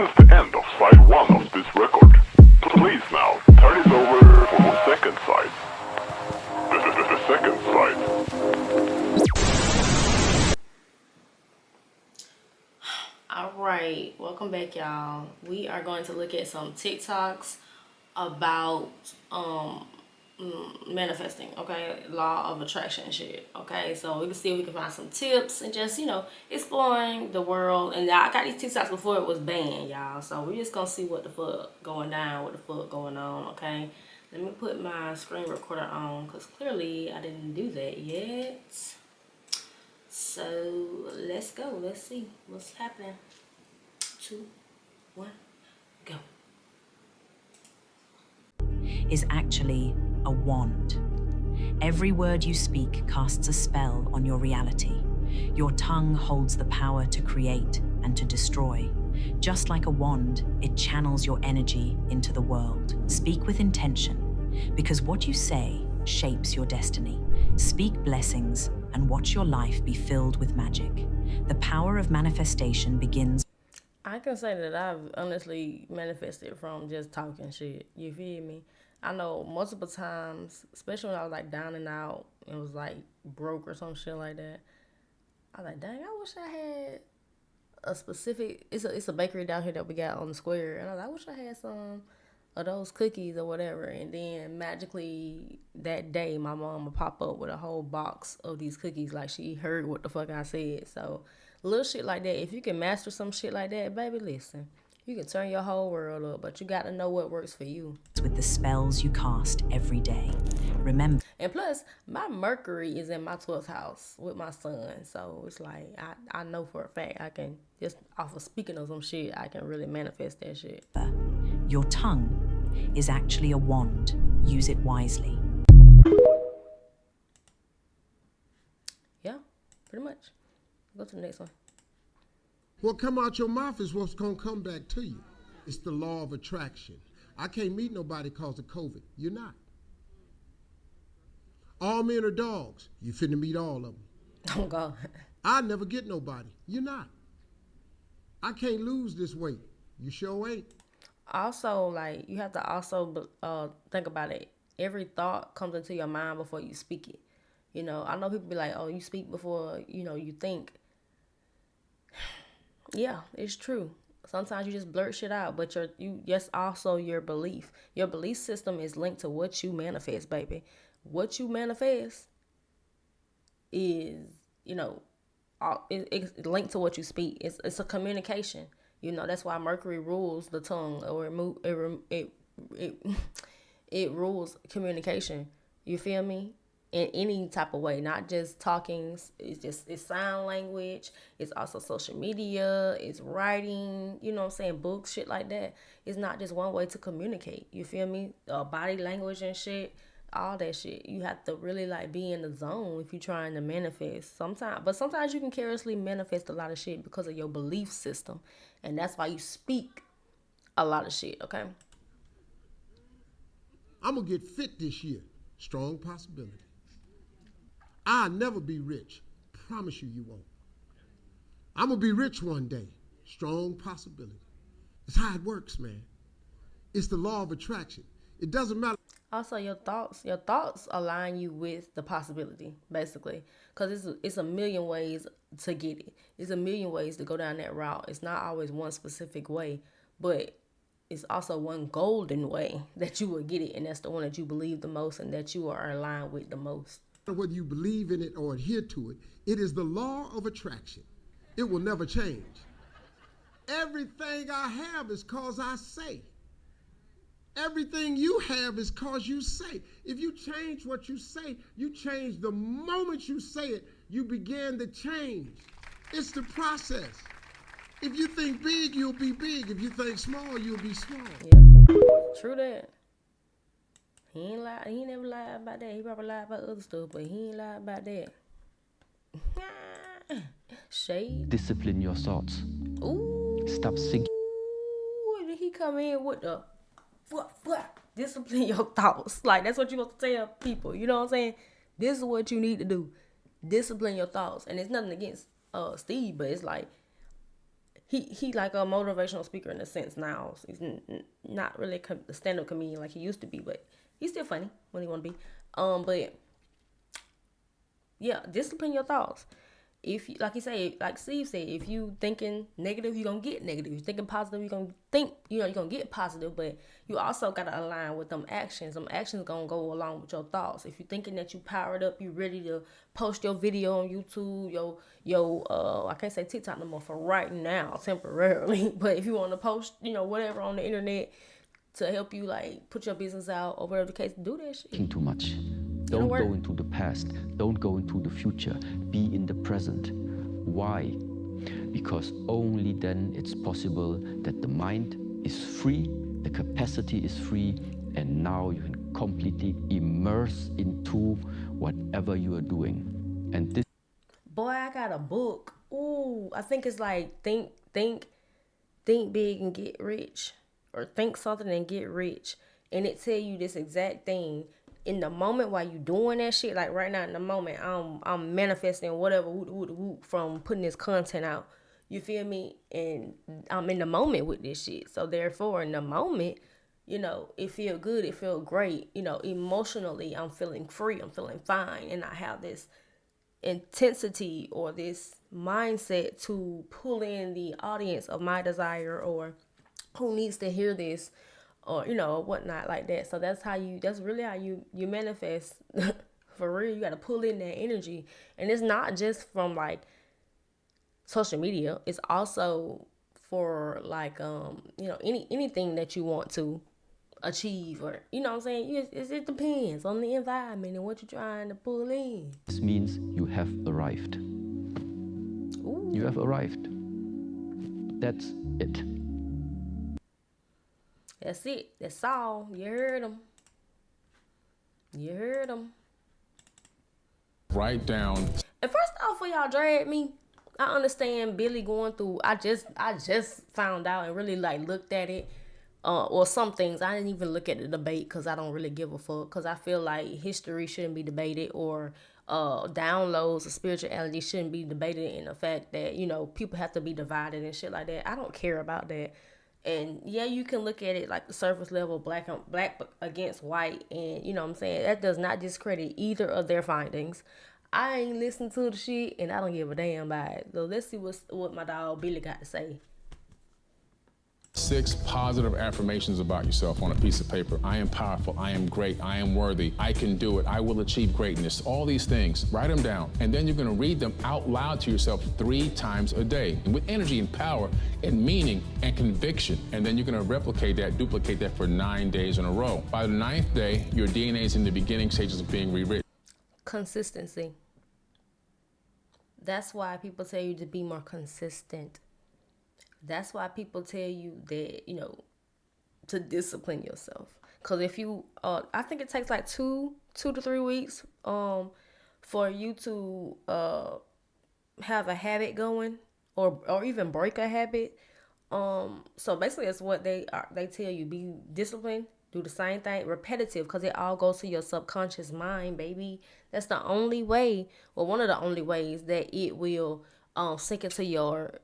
is the end of side 1 of this record. Please now, turn it over for the second side. The second side. Alright, welcome back y'all. We are going to look at some TikToks about manifesting, okay, law of attraction shit, okay. So we can see if we can find some tips and just, exploring the world. And I got these TikToks before it was banned, y'all, so we're just gonna see what the fuck going down, what the fuck going on, okay. Let me put my screen recorder on because clearly I didn't do that yet. So let's go, let's see what's happening. 2, 1, go. Is actually a wand. Every word you speak casts a spell on your reality. Your tongue holds the power to create and to destroy. Just like a wand, it channels your energy into the world. Speak with intention, because what you say shapes your destiny. Speak blessings and watch your life be filled with magic. The power of manifestation begins. I can say that I've honestly manifested from just talking shit. You feel me? I know multiple times, especially when I was like down and out and was like broke or some shit like that. I was like, dang, I wish I had a specific. It's a bakery down here that we got on the square, and I was like, I wish I had some of those cookies or whatever. And then magically that day, my mom would pop up with a whole box of these cookies, like she heard what the fuck I said. So little shit like that. If you can master some shit like that, baby, listen. You can turn your whole world up, but you got to know what works for you. With the spells you cast every day. Remember. And plus, my Mercury is in my 12th house with my son. So it's like, I know for a fact I can, just off of speaking of some shit, I can really manifest that shit. Your tongue is actually a wand. Use it wisely. Yeah, pretty much. Go to the next one. What come out your mouth is what's going to come back to you. It's the law of attraction. I can't meet nobody because of COVID. You're not. All men are dogs. You finna meet all of them. Oh, God. I never get nobody. You're not. I can't lose this weight. You sure ain't. Also, like, you have to also think about it. Every thought comes into your mind before you speak it. I know people be like, oh, you speak before, you think. Yeah, it's true. Sometimes you just blurt shit out, but that's also your belief. Your belief system is linked to what you manifest, baby. What you manifest is, it's linked to what you speak. It's a communication. That's why Mercury rules the tongue, or it rules communication. You feel me? In any type of way, not just talking. It's sign language. It's also social media. It's writing, books, shit like that. It's not just one way to communicate. You feel me? Body language and shit, all that shit. You have to really like be in the zone if you're trying to manifest. Sometimes you can carelessly manifest a lot of shit because of your belief system, and that's why you speak a lot of shit. Okay. I'm gonna get fit this year. Strong possibility. I'll never be rich. Promise you won't. I'm going to be rich one day. Strong possibility. It's how it works, man. It's the law of attraction. It doesn't matter. Also, your thoughts align you with the possibility, basically. Because it's a million ways to get it. It's a million ways to go down that route. It's not always one specific way, but it's also one golden way that you will get it. And that's the one that you believe the most and that you are aligned with the most. Whether you believe in it or adhere to it, it is the law of attraction. It will never change. Everything I have is cause I say. Everything you have is cause you say. If you change what you say, you change the moment you say it, you begin to change. It's the process. If you think big, you'll be big. If you think small, you'll be small. Yeah, true that. He ain't lie. He never lied about that. He probably lied about other stuff, but he ain't lied about that. Shade. Discipline your thoughts. Ooh. Stop thinking. Ooh, did he come in with the what? Discipline your thoughts. Like, that's what you want to tell people. You know what I'm saying? This is what you need to do. Discipline your thoughts. And it's nothing against Steve, but it's like, he like a motivational speaker in a sense now. So he's not really a stand-up comedian like he used to be, but he's still funny when he want to be. But yeah, discipline your thoughts. If you, like you say, like Steve said, if you thinking negative, you're gonna get negative. If you're thinking positive, you're gonna think, you're gonna get positive. But you also gotta align with them actions. Them actions gonna go along with your thoughts. If you're thinking that you powered up, you ready to post your video on YouTube, I can't say TikTok no more for right now, temporarily. But if you want to post, whatever on the internet to help you like put your business out or whatever the case, do that shit. Too much. Don't go into the past. Don't go into the future. Be in the present. Why? Because only then it's possible that the mind is free, the capacity is free, and now you can completely immerse into whatever you are doing. And this. Boy, I got a book. Ooh, I think it's like think big and get rich, or think something and get rich, and it tell you this exact thing. In the moment while you doing that shit, like right now in the moment, I'm manifesting whatever from putting this content out. You feel me? And I'm in the moment with this shit. So therefore, in the moment, it feel good. It feel great. Emotionally, I'm feeling free. I'm feeling fine. And I have this intensity or this mindset to pull in the audience of my desire or who needs to hear this, or whatnot like that. So that's really how you manifest. For real, you got to pull in that energy. And it's not just from like social media, it's also for like anything that you want to achieve, or what I'm saying. It depends on the environment and what you're trying to pull in. This means you have arrived. Ooh. You have arrived. That's it. That's it. That's all. You heard them. Write down. And first off, for y'all drag me, I understand Billy going through. I just found out and really like looked at it. Or some things I didn't even look at the debate because I don't really give a fuck. Because I feel like history shouldn't be debated, or downloads of spirituality shouldn't be debated in the fact that people have to be divided and shit like that. I don't care about that. And yeah, you can look at it like the surface level, black against white, and what I'm saying, that does not discredit either of their findings. I ain't listened to the shit, and I don't give a damn about it. So let's see what my dog Billy got to say. 6 positive affirmations about yourself on a piece of paper. I am powerful. I am great. I am worthy. I can do it. I will achieve greatness. All these things, write them down. And then you're going to read them out loud to yourself 3 times a day, and with energy and power and meaning and conviction. And then you're going to duplicate that for 9 days in a row. By the 9th day, your DNA is in the beginning stages of being rewritten. Consistency. That's why people tell you to be more consistent. That's why people tell you that, to discipline yourself. Because if you, I think it takes like 2 to 3 weeks for you to have a habit going, or even break a habit. So basically that's what they tell you. Be disciplined, do the same thing, repetitive, because it all goes to your subconscious mind, baby. That's the only way, or one of the only ways that it will sink into your,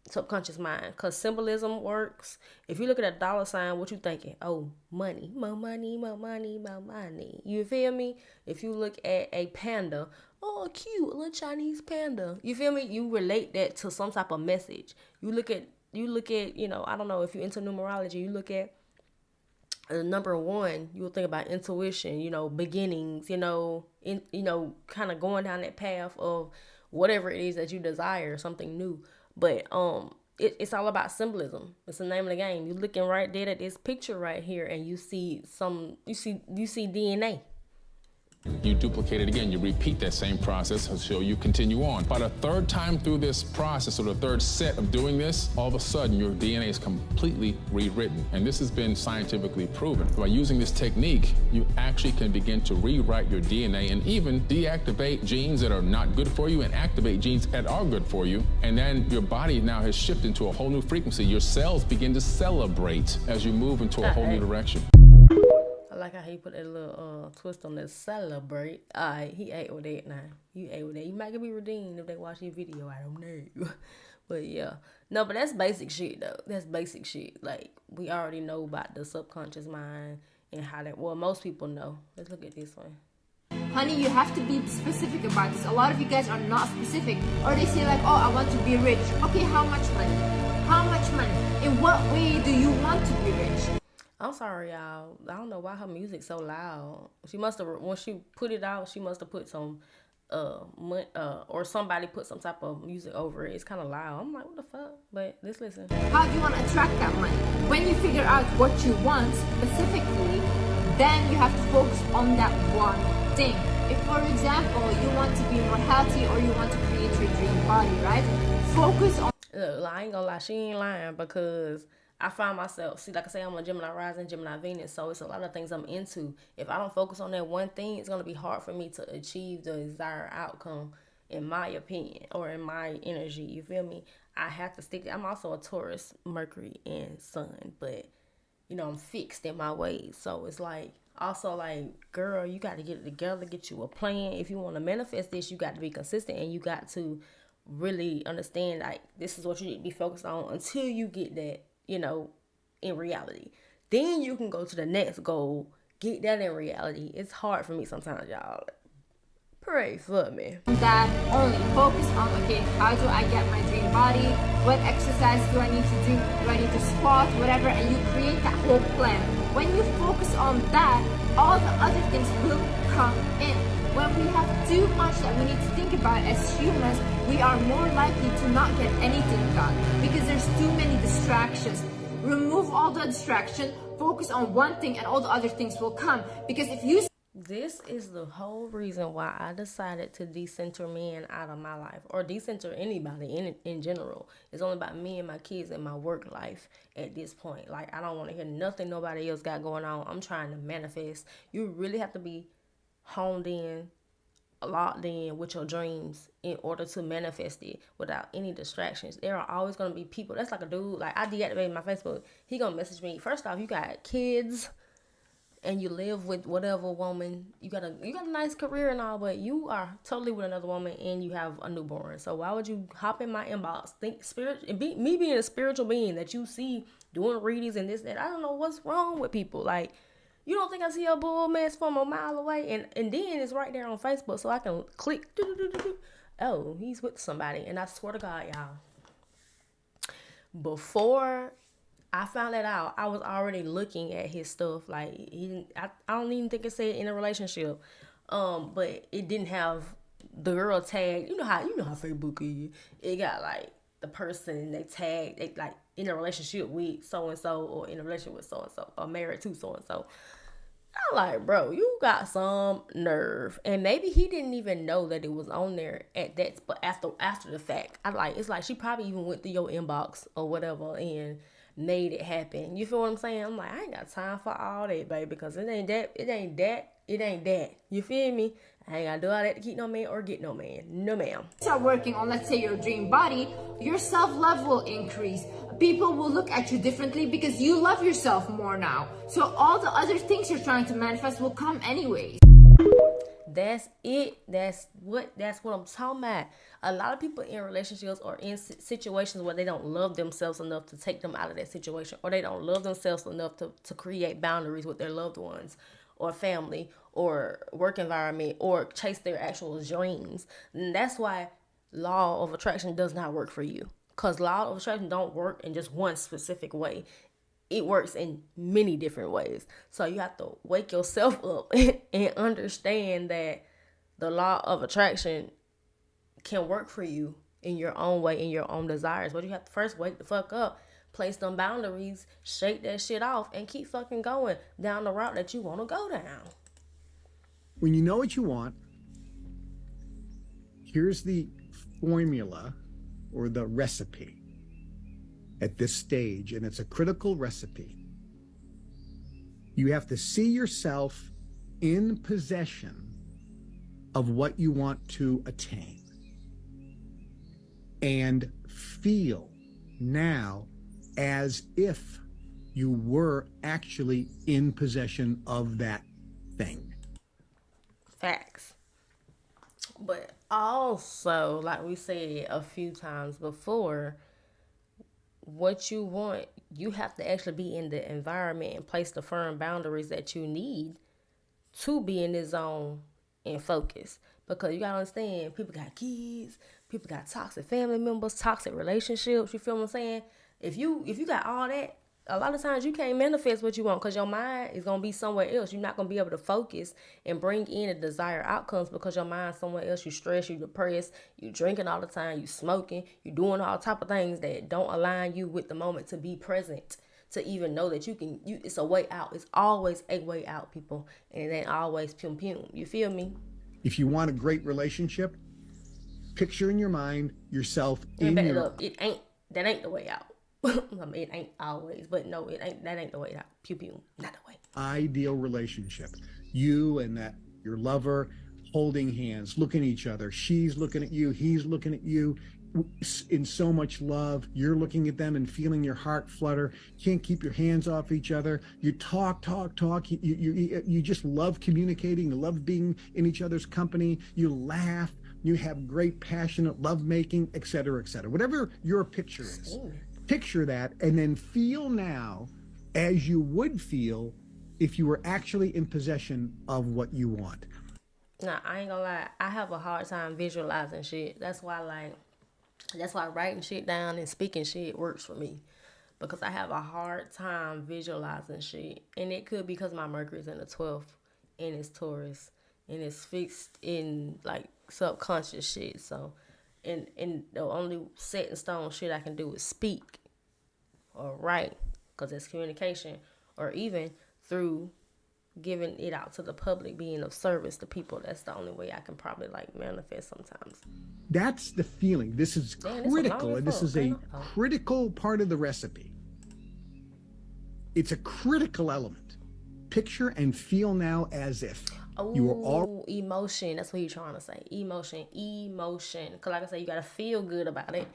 subconscious mind, because symbolism works. If you look at a dollar sign, what you thinking? Oh, money, more money, more money, more money. You feel me? If you look at a panda, oh, cute, a little Chinese panda. You feel me? You relate that to some type of message. You look at, I don't know if you're into numerology. You look at number 1. You will think about intuition. Beginnings. Kind of going down that path of whatever it is that you desire, something new. But it's all about symbolism. It's the name of the game. You're looking right there at this picture right here, and you see DNA. You duplicate it again. You repeat that same process until you continue on. By the 3rd time through this process, or the 3rd set of doing this, all of a sudden your DNA is completely rewritten. And this has been scientifically proven. By using this technique, you actually can begin to rewrite your DNA and even deactivate genes that are not good for you and activate genes that are good for you. And then your body now has shifted into a whole new frequency. Your cells begin to celebrate as you move into a whole new direction. I like how he put that little twist on that celebrate. Alright, he ate with that now. You ate with that. You might get me redeemed if they watch your video. I don't know. But yeah. No, but that's basic shit though. That's basic shit. Like, we already know about the subconscious mind and how that, well, most people know. Let's look at this one. Honey, you have to be specific about this. A lot of you guys are not specific. Or they say like, oh, I want to be rich. Okay, how much money? How much money? In what way do you want to be rich? I'm sorry, y'all. I don't know why her music's so loud. She must have, when she put it out, she must have put some, or somebody put some type of music over it. It's kind of loud. I'm like, what the fuck? But let's listen. How do you want to attract that money? When you figure out what you want specifically, then you have to focus on that one thing. If, for example, you want to be more healthy or you want to create your dream body, right? Focus on... Look, I ain't gonna lie, she ain't lying, because I find myself, see, like I say, I'm a Gemini rising, Gemini Venus, so it's a lot of things I'm into. If I don't focus on that one thing, it's going to be hard for me to achieve the desired outcome, in my opinion, or in my energy, you feel me? I have to stick. I'm also a Taurus, Mercury, and Sun, but, you know, I'm fixed in my ways, so it's like, also like, girl, you got to get it together, get you a plan. If you want to manifest this, you got to be consistent, and you got to really understand, like, this is what you need to be focused on until you get that, you know, in reality. Then you can go to the next goal, get that in reality. It's hard for me sometimes, y'all. Pray for me. That only focus on, okay, how do I get my dream body? What exercise do I need to do? Do I need to squat? Whatever, and you create that whole plan. When you focus on that, all the other things will come in. When we have too much that we need to think about as humans, we are more likely to not get anything done because there's too many distractions. Remove all the distraction, focus on one thing, and all the other things will come. Because if you... This is the whole reason why I decided to decenter men out of my life, or decenter anybody in general. It's only about me and my kids and my work life at this point. Like, I don't want to hear nothing nobody else got going on. I'm trying to manifest. You really have to be honed in, locked in with your dreams in order to manifest it without any distractions. There are always going to be people. That's like a dude, like, I deactivated my Facebook. He gonna message me. First off, you got kids and you live with whatever woman, you got a nice career and all, but you are totally with another woman and you have a newborn. So why would you hop in my inbox, me being a spiritual being that you see doing readings and this, that? I don't know what's wrong with people. Like, you don't think I see a bull mess from a mile away? And then it's right there on Facebook, so I can click. Oh, he's with somebody. And I swear to God, y'all, before I found that out, I was already looking at his stuff. Like, I don't even think it said in a relationship. But it didn't have the girl tagged. You know how Facebook is. It got like the person they tagged, they like in a relationship with so and so, or in a relationship with so and so, or married to so and so. I'm like, bro, you got some nerve. And maybe he didn't even know that it was on there at that, but after the fact. It's like she probably even went through your inbox or whatever and made it happen. You feel what I'm saying? I'm like, I ain't got time for all that, baby, because it ain't that. You feel me? I ain't gotta do all that to keep no man or get no man. No, ma'am. Start working on, let's say, your dream body, your self-love will increase. People will look at you differently because you love yourself more now. So all the other things you're trying to manifest will come anyways. That's it. That's what I'm talking about. A lot of people in relationships or in situations where they don't love themselves enough to take them out of that situation, or they don't love themselves enough to create boundaries with their loved ones or family or work environment or chase their actual dreams. And that's why law of attraction does not work for you, because law of attraction don't work in just one specific way. It works in many different ways. So you have to wake yourself up and understand that the law of attraction can work for you in your own way, in your own desires. But you have to first wake the fuck up, place them boundaries, shake that shit off, and keep fucking going down the route that you want to go down. When you know what you want, here's the formula or the recipe at this stage, and it's a critical recipe. You have to see yourself in possession of what you want to attain and feel now as if you were actually in possession of that thing. Facts. But Also, like we said a few times before, what you want, you have to actually be in the environment and place the firm boundaries that you need to be in this zone and focus. Because you gotta understand, people got kids, people got toxic family members, toxic relationships. You feel what I'm saying? If you got all that, a lot of times you can't manifest what you want because your mind is gonna be somewhere else. You're not gonna be able to focus and bring in the desired outcomes because your mind's somewhere else. You stressed, you depressed, you drinking all the time, you smoking, you doing all type of things that don't align you with the moment to be present. To even know that it's a way out. It's always a way out, people, and it ain't always pum pum. You feel me? If you want a great relationship, picture in your mind yourself in back your... it up. That ain't the way out. I mean, it ain't always, but no, that ain't the way out. Pew pew, not the way. Ideal relationship. You and your lover holding hands, looking at each other. She's looking at you, he's looking at you in so much love. You're looking at them and feeling your heart flutter. Can't keep your hands off each other. You talk. You just love communicating. You love being in each other's company. You laugh. You have great passionate lovemaking, et cetera, et cetera. Whatever your picture is, picture that, and then feel now as you would feel if you were actually in possession of what you want. Nah, I ain't gonna lie. I have a hard time visualizing shit. That's why writing shit down and speaking shit works for me. Because I have a hard time visualizing shit. And it could be because my Mercury's in the 12th and it's Taurus. And it's fixed in like subconscious shit. So, and the only set in stone shit I can do is speak or write. Because it's communication. Or even through giving it out to the public, being of service to people. That's the only way I can probably like manifest sometimes. That's the feeling. This is critical, and this is a critical part of the recipe. It's a critical element. Picture and feel now as if you are all emotion. That's what you're trying to say. Emotion. Because like I said, you gotta feel good about it.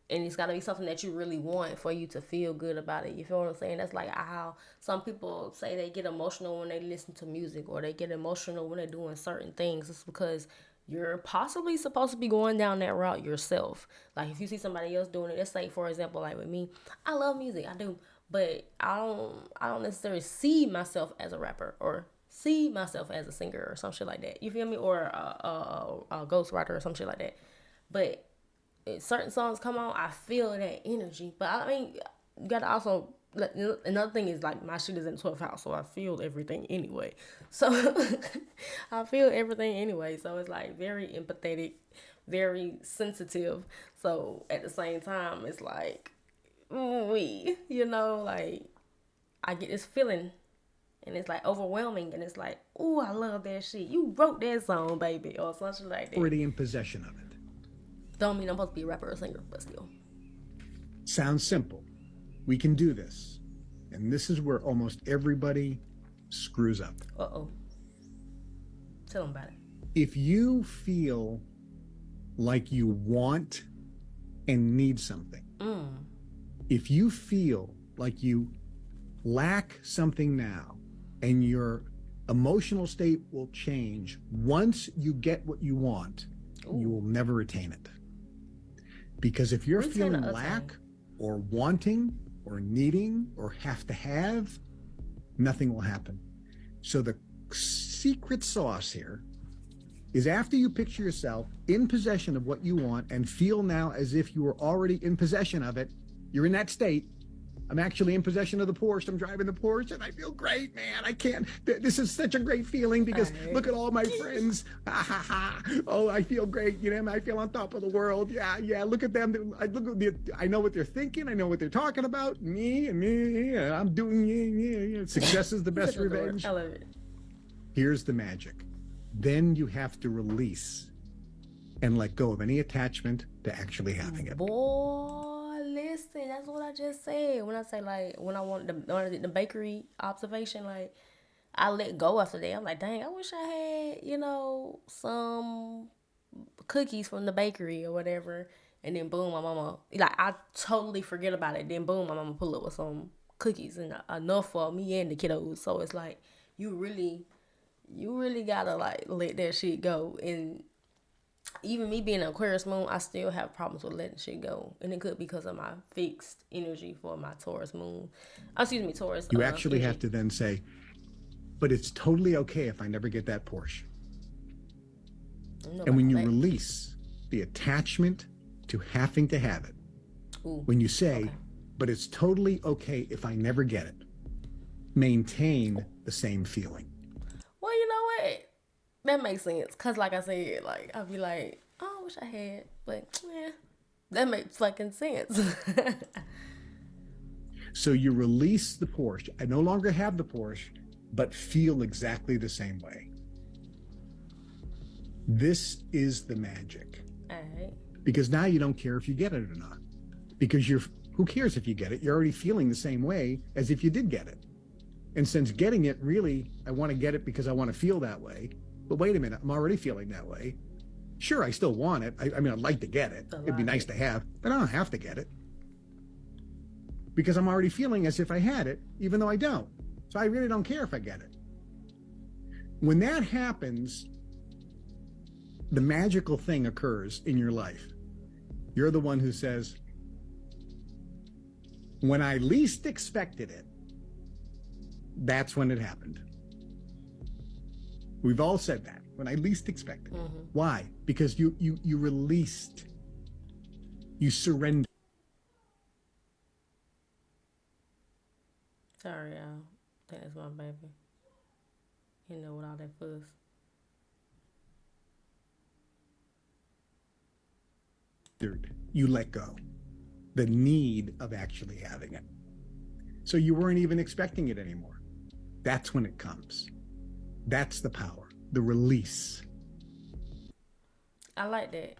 And it's got to be something that you really want for you to feel good about it. You feel what I'm saying? That's like how some people say they get emotional when they listen to music, or they get emotional when they're doing certain things. It's because you're possibly supposed to be going down that route yourself. Like if you see somebody else doing it, let's say, for example, like with me, I love music. I do. But I don't necessarily see myself as a rapper or see myself as a singer or some shit like that. You feel me? Or a ghostwriter or some shit like that. But certain songs come on, I feel that energy. But I mean, you gotta also, another thing is like my shit is in the 12th house, so I feel everything anyway. So I feel everything anyway. So it's like very empathetic, very sensitive. So at the same time, it's like, like I get this feeling. And it's like overwhelming, and it's like, ooh, I love that shit. You wrote that song, baby, or something like that. Already in possession of it. Don't mean I'm supposed to be a rapper or a singer, but still. Sounds simple. We can do this. And this is where almost everybody screws up. Uh-oh. Tell them about it. If you feel like you want and need something, if you feel like you lack something now, and your emotional state will change once you get what you want, you will never attain it. Because if you're feeling lack or wanting or needing or have to have, nothing will happen. So the secret sauce here is after you picture yourself in possession of what you want and feel now as if you were already in possession of it, you're in that state. I'm actually in possession of the Porsche. I'm driving the Porsche and I feel great, man. I can't, this is such a great feeling because look at all my friends. Oh, I feel great. I feel on top of the world. Yeah. Look at them. I know what they're thinking. I know what they're talking about. Me. I'm doing, Success is the best revenge. I love it. Here's the magic. Then you have to release and let go of any attachment to actually having it. Listen, that's what I just said. When I say like, when I wanted the bakery observation, like I let go after that. I'm like, dang, I wish I had, some cookies from the bakery or whatever. And then boom, my mama, like I totally forget about it. Then boom, my mama pull up with some cookies and enough for me and the kiddos. So it's like, you really gotta like let that shit go. And even me being an Aquarius moon, I still have problems with letting shit go. And it could be because of my fixed energy for my Taurus moon. Excuse me, Taurus. You actually energy. have to then say, but it's totally okay if I never get that Porsche. And when you release the attachment to having to have it, when you say, but it's totally okay if I never get it, maintain the same feeling. Well, you know what? That makes sense. Because like I said, like, I'll be like, oh, I wish I had. But, yeah, that makes fucking sense. So you release the Porsche. I no longer have the Porsche, but feel exactly the same way. This is the magic. All right. Because now you don't care if you get it or not. Because who cares if you get it? You're already feeling the same way as if you did get it. And since getting it, really, I want to get it because I want to feel that way. But wait a minute, I'm already feeling that way. Sure, I still want it. I mean, I'd like to get it. It'd be nice to have, but I don't have to get it. Because I'm already feeling as if I had it, even though I don't. So I really don't care if I get it. When that happens, the magical thing occurs in your life. You're the one who says, when I least expected it, that's when it happened. We've all said that, when I least expected it. Why? Because you released, you surrendered. Sorry, y'all. I think that's my baby. You know, with all that fuss. You let go. The need of actually having it. So you weren't even expecting it anymore. That's when it comes. That's the power, the release. I like that.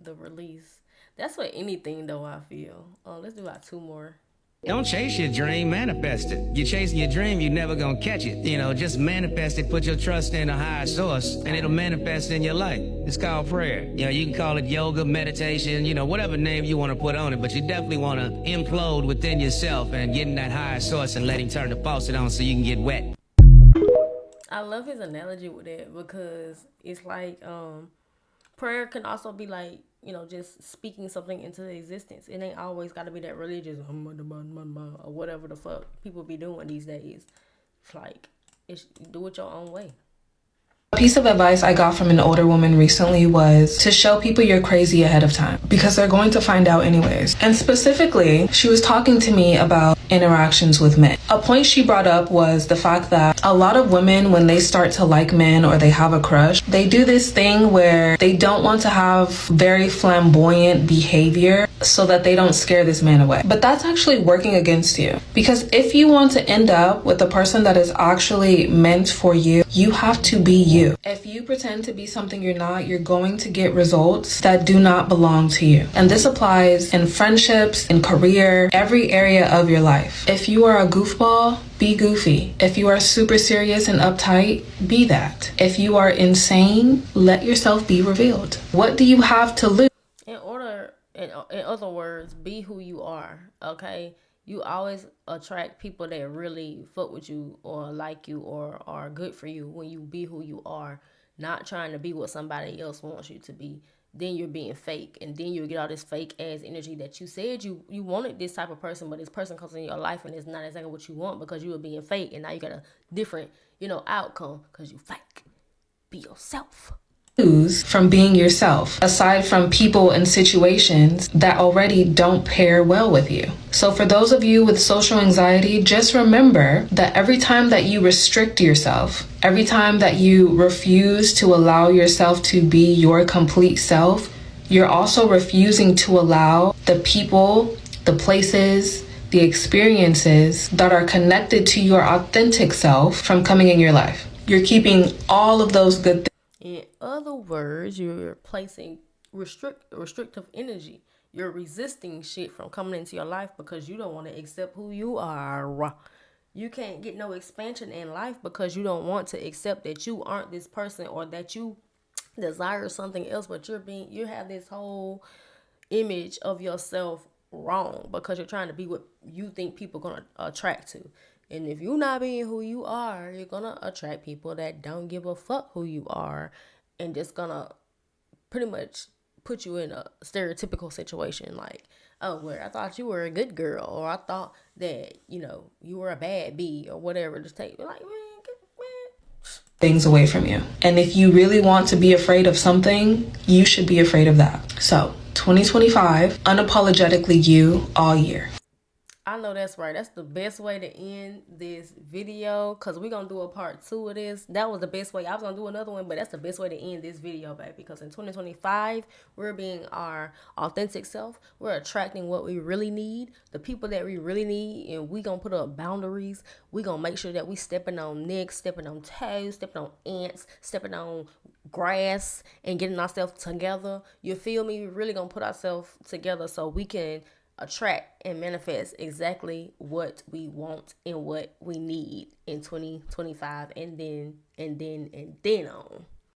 The release. That's what anything, though, I feel. Let's do about 2 more. Don't chase your dream, manifest it. You're chasing your dream, you're never gonna catch it. You know, just manifest it, put your trust in a higher source, and it'll manifest in your life. It's called prayer. You know, you can call it yoga, meditation, you know, whatever name you want to put on it, but you definitely want to implode within yourself and get in that higher source and let him turn the faucet on so you can get wet. I love his analogy with that because it's like prayer can also be like, you know, just speaking something into existence. It ain't always got to be that religious or whatever the fuck people be doing these days. It's like, do it your own way. A piece of advice I got from an older woman recently was to show people you're crazy ahead of time because they're going to find out anyways. And specifically, she was talking to me about interactions with men. A point she brought up was the fact that a lot of women, when they start to like men or they have a crush, they do this thing where they don't want to have very flamboyant behavior so that they don't scare this man away. But that's actually working against you, because if you want to end up with a person that is actually meant for you, you have to be you. If you pretend to be something you're not, you're going to get results that do not belong to you. And this applies in friendships, in career, every area of your life. If you are a goofball, be goofy. If you are super serious and uptight, be that. If you are insane, let yourself be revealed. What do you have to lose? In other words, be who you are, okay? You always attract people that really fuck with you or like you or are good for you when you be who you are, not trying to be what somebody else wants you to be. Then you're being fake, and then you get all this fake ass energy that you said you wanted this type of person, but this person comes in your life and it's not exactly what you want because you were being fake, and now you got a different, outcome because you fake. Be yourself. From being yourself, aside from people and situations that already don't pair well with you. So for those of you with social anxiety, just remember that every time that you restrict yourself, every time that you refuse to allow yourself to be your complete self, you're also refusing to allow the people, the places, the experiences that are connected to your authentic self from coming in your life. You're keeping all of those good things. In other words, you're placing restrictive energy. You're resisting shit from coming into your life because you don't want to accept who you are. You can't get no expansion in life because you don't want to accept that you aren't this person or that you desire something else, but you have this whole image of yourself wrong because you're trying to be what you think people are going to attract to. And if you're not being who you are, you're going to attract people that don't give a fuck who you are and just going to pretty much put you in a stereotypical situation, like, oh, well, I thought you were a good girl, or I thought that, you were a bad bee, or whatever. Just take, like, man, things away from you. And if you really want to be afraid of something, you should be afraid of that. So 2025, unapologetically you all year. I know that's right. That's the best way to end this video, because we're going to do a part 2 of this. That was the best way. I was going to do another one, but that's the best way to end this video, baby, because in 2025, we're being our authentic self. We're attracting what we really need, the people that we really need, and we going to put up boundaries. We going to make sure that we stepping on necks, stepping on toes, stepping on ants, stepping on grass, and getting ourselves together. You feel me? We're really going to put ourselves together so we can attract and manifest exactly what we want and what we need in 2025 and then on.